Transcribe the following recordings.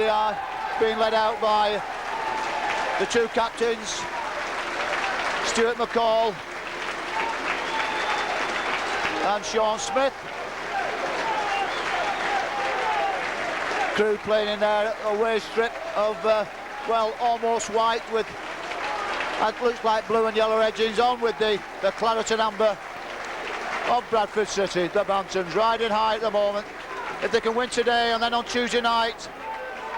they are being led out by the two captains, Stuart McCall and Sean Smith. Crewe playing in their away strip of, well, almost white with, it looks like blue and yellow edgings on with the claret and amber of Bradford City. The Bantams riding high at the moment. If they can win today and then on Tuesday night,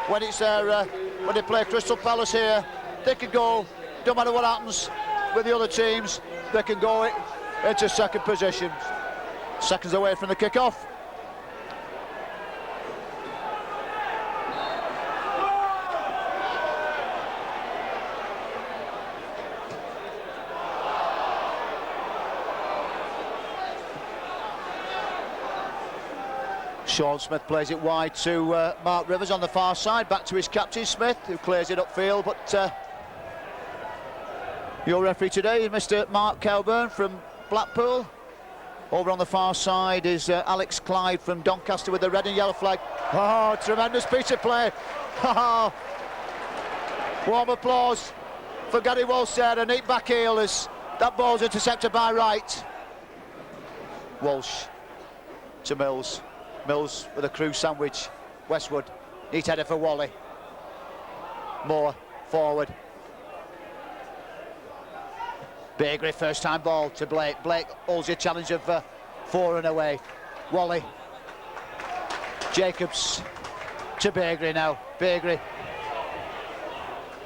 when it's their, when they play Crystal Palace here, they can go, no matter what happens with the other teams, they can go into second position. Seconds away from the kick-off. Sean Smith plays it wide to Mark Rivers on the far side, back to his captain Smith, who clears it upfield, but your referee today is Mr. Mark Cowburn from Blackpool. Over on the far side is Alex Clyde from Doncaster with the red and yellow flag. Oh, tremendous piece of play. Warm applause for Gary Walsh there, a neat back heel as that ball's intercepted by Wright. Walsh to Mills. Mills with a Crewe sandwich. Westwood, neat header for Wally. Moore forward. Beagrie, first time ball to Blake. Blake holds a challenge of 4 and away. Wally. Jacobs to Beagrie now. Beagrie.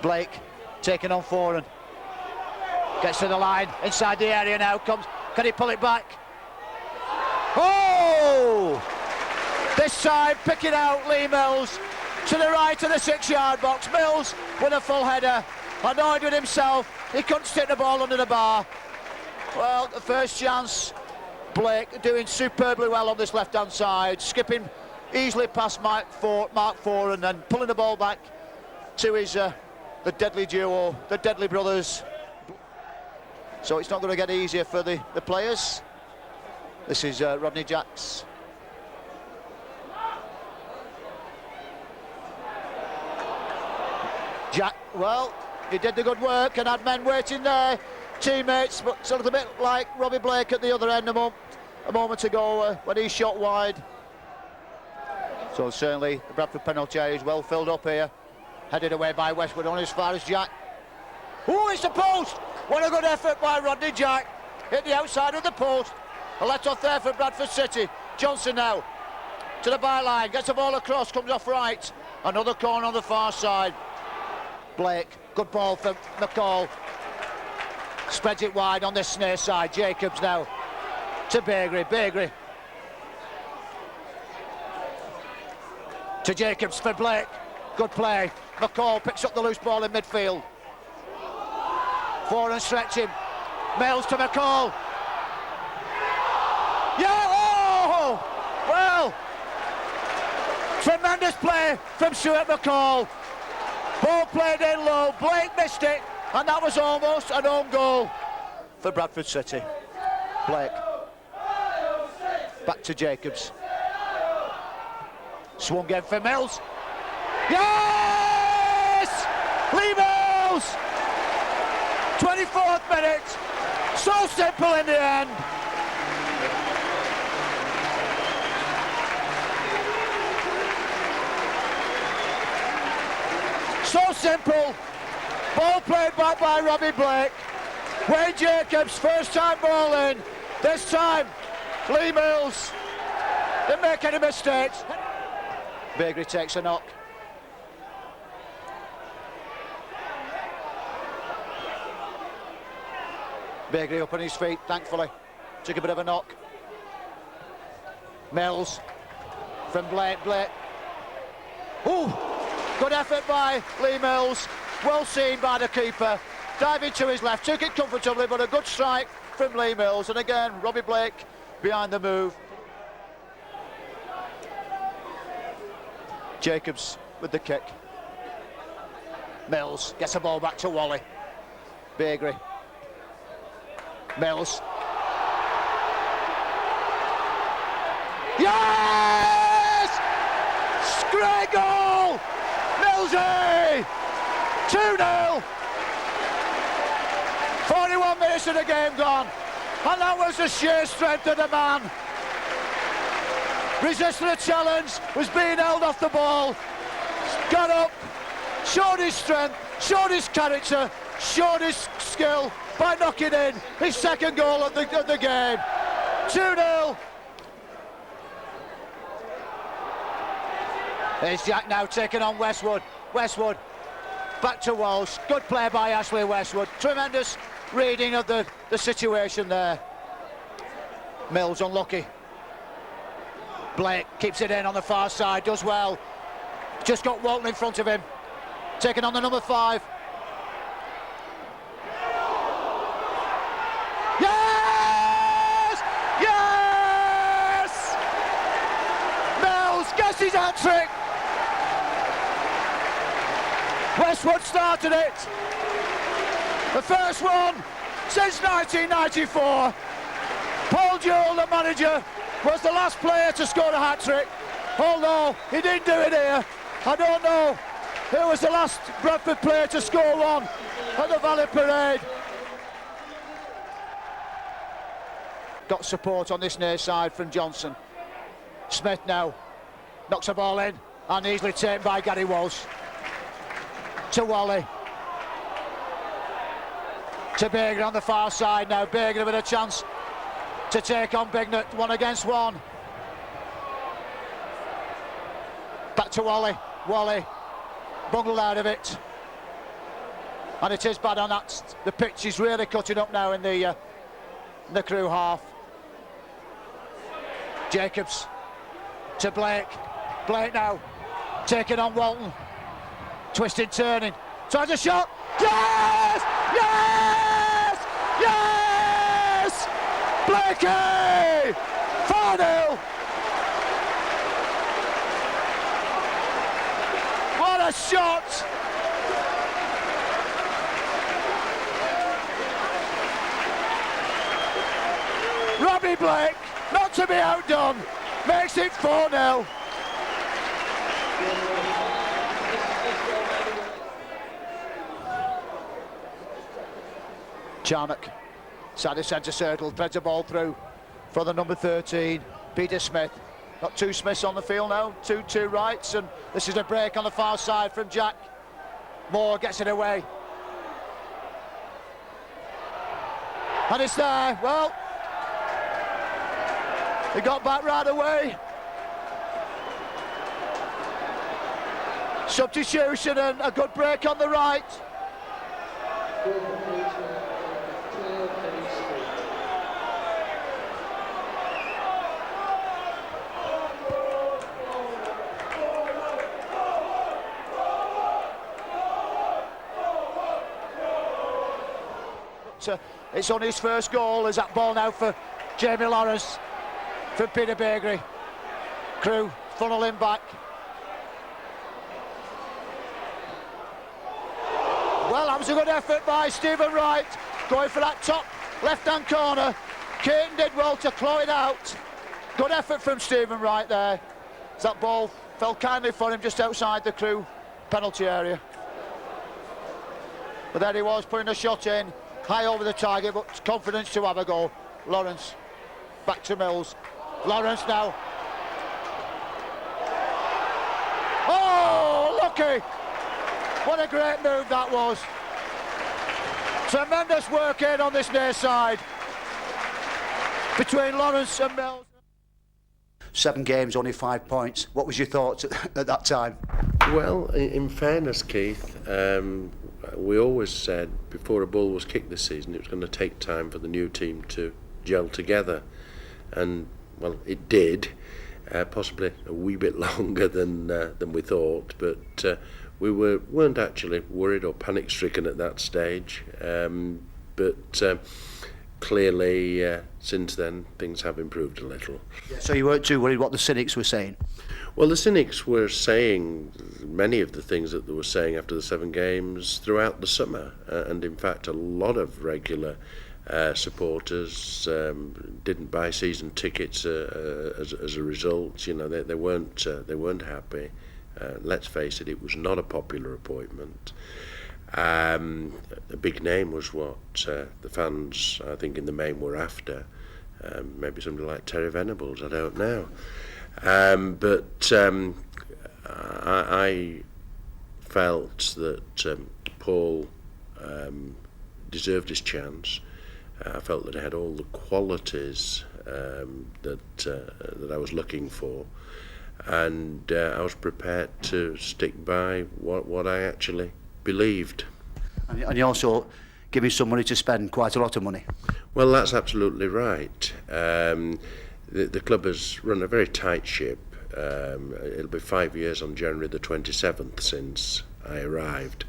Blake taking on 4 and gets to the line. Inside the area now comes. Can he pull it back? Oh! This time picking out Lee Mills to the right of the 6-yard box. Mills with a full header. Annoyed with himself. He couldn't stick the ball under the bar. Well, the first chance, Blake doing superbly well on this left-hand side, skipping easily past Mark Four and then pulling the ball back to his the deadly duo, the Deadly brothers. So it's not going to get easier for the players. This is Rodney Jacks. Jack, well, he did the good work and had men waiting there, teammates, but it's a little bit like Robbie Blake at the other end a moment ago when he shot wide. So certainly the Bradford penalty area is well filled up here. Headed away by Westwood on as far as Jack. Oh, it's the post! What a good effort by Rodney Jack. Hit the outside of the post. A let off there for Bradford City. Johnson now to the byline, gets the ball across, comes off right. Another corner on the far side. Blake, good ball for McCall. Spreads it wide on this near side. Jacobs now to Beagrie. Beagrie to Jacobs for Blake. Good play. McCall picks up the loose ball in midfield. 4 and stretching. Mills to McCall. Yeah! Oh! Well, tremendous play from Stuart McCall. Ball played in low, Blake missed it, and that was almost an own goal for Bradford City. Blake. Back to Jacobs. Swung in for Mills. Yes! Lee Mills! 24th minute. So simple in the end. So simple. Ball played back by Robbie Blake. Wayne Jacobs, first time ball in. This time, Lee Mills didn't make any mistakes. Beagrie takes a knock. Beagrie up on his feet, thankfully. Took a bit of a knock. Mills from Blake. Blake. Ooh! Good effort by Lee Mills, well seen by the keeper. Diving to his left, took it comfortably, but a good strike from Lee Mills. And again, Robbie Blake behind the move. Jacobs with the kick. Mills gets the ball back to Wally. Beagrie. Mills. Yes! Great goal! Millsy! 2-0! 41 minutes of the game gone, and that was the sheer strength of the man. Resisted a challenge, was being held off the ball, got up, showed his strength, showed his character, showed his skill by knocking in his second goal of the game. 2-0. Here's Jack now taking on Westwood. Westwood back to Walsh. Good play by Ashley Westwood. Tremendous reading of the situation there. Mills unlucky. Blake keeps it in on the far side, does well. Just got Walton in front of him. Taking on the number 5. Yes! Yes! Mills gets his hat-trick. Westwood started it. The first one since 1994. Paul Jewell, the manager, was the last player to score a hat-trick. Although he didn't do it here. I don't know who was the last Bradford player to score one at the Valley Parade. Got support on this near side from Johnson. Smith now knocks the ball in and easily taken by Gary Walsh. To Wally. To Berger on the far side now. Berger with a chance to take on Bignett, 1 against 1. Back to Wally. Wally bungled out of it. And it is bad on that. The pitch is really cutting up now in the Crewe half. Jacobs to Blake. Blake now taking on Walton. Twisting, turning. Tries a shot. Yes! Yes! Yes! Blakey! 4-0! What a shot! Robbie Blake, not to be outdone, makes it 4-0. Charnock, side of centre circle, threads a ball through for the number 13, Peter Smith. Got 2 Smiths on the field now, 2 rights, and this is a break on the far side from Jack. Moore gets it away. And it's there, well, he got back right away. Substitution and a good break on the right. It's on his first goal. There's that ball now for Jamie Lawrence from Peter Bergery. Crewe funneling back. Well, that was a good effort by Stephen Wright, going for that top left-hand corner. Caton did well to claw it out. Good effort from Stephen Wright there. That ball fell kindly for him just outside the Crewe penalty area. But there he was, putting a shot in. High over the target, but confidence to have a goal. Lawrence, back to Mills. Lawrence now. Oh, lucky! What a great move that was. Tremendous work in on this near side between Lawrence and Mills. 7 games, only 5 points. What was your thoughts at that time? Well, in fairness, Keith, we always said before a ball was kicked this season it was going to take time for the new team to gel together, and well, it did, possibly a wee bit longer than we thought, but we weren't actually worried or panic-stricken at that stage, but clearly since then things have improved a little. So you weren't too worried what the cynics were saying? Well, the cynics were saying many of the things that they were saying after the 7 games throughout the summer, and in fact a lot of regular supporters didn't buy season tickets as a result. You know, they weren't happy. Let's face it, it was not a popular appointment. A big name was what the fans, I think, in the main were after. Maybe somebody like Terry Venables, I don't know. But I felt that Paul deserved his chance. I felt that he had all the qualities that I was looking for, and I was prepared to stick by what I actually believed. And you also giving some money to spend, quite a lot of money. Well, that's absolutely right. The club has run a very tight ship. It'll be 5 years on January the 27th since I arrived,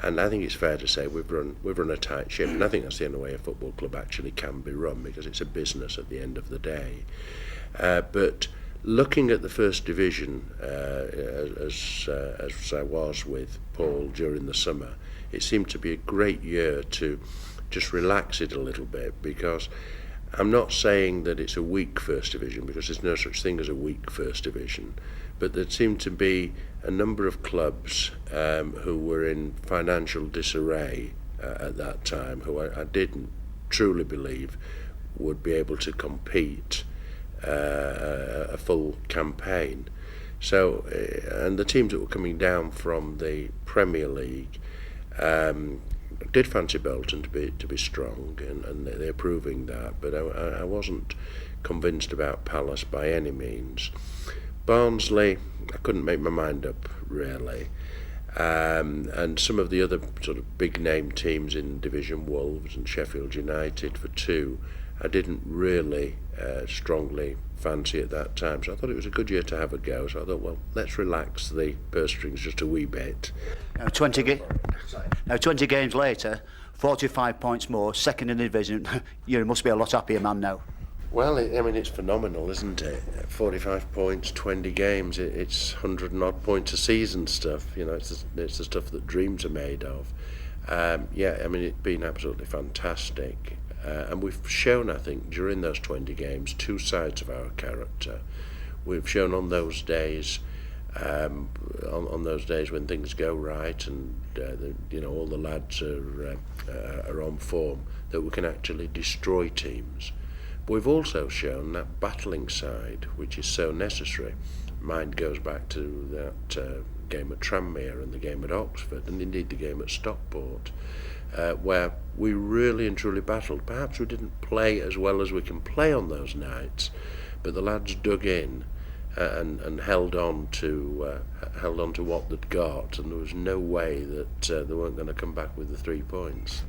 and I think it's fair to say we've run a tight ship, and I think that's the only way a football club actually can be run, because it's a business at the end of the day. But looking at the First Division, as I was with Paul during the summer, it seemed to be a great year to just relax it a little bit, because I'm not saying that it's a weak First Division, because there's no such thing as a weak First Division, but there seemed to be a number of clubs who were in financial disarray at that time, who I didn't truly believe would be able to compete a full campaign. So, and the teams that were coming down from the Premier League did fancy Bolton to be strong, and they're proving that, but I wasn't convinced about Palace by any means. Barnsley, I couldn't make my mind up really, and some of the other sort of big name teams in Division, Wolves and Sheffield United for 2, I didn't really strongly fancy at that time, so I thought it was a good year to have a go. So I thought, well, let's relax the purse strings just a wee bit. Now 20 games later, 45 points more, second in the division. You must be a lot happier man now. Well, I mean, it's phenomenal, isn't it? 45 points, 20 games, it's 100 and odd points a season stuff. You know, it's the stuff that dreams are made of. Yeah, I mean, it's been absolutely fantastic. And we've shown, I think, during those 20 games, 2 sides of our character. We've shown on those days, on those days when things go right, and all the lads are on form, that we can actually destroy teams. But we've also shown that battling side, which is so necessary. Mind goes back to that game at Tranmere and the game at Oxford, and indeed the game at Stockport, where we really and truly battled. Perhaps we didn't play as well as we can play on those nights, but the lads dug in and held on to what they'd got, and there was no way that they weren't going to come back with the 3 points.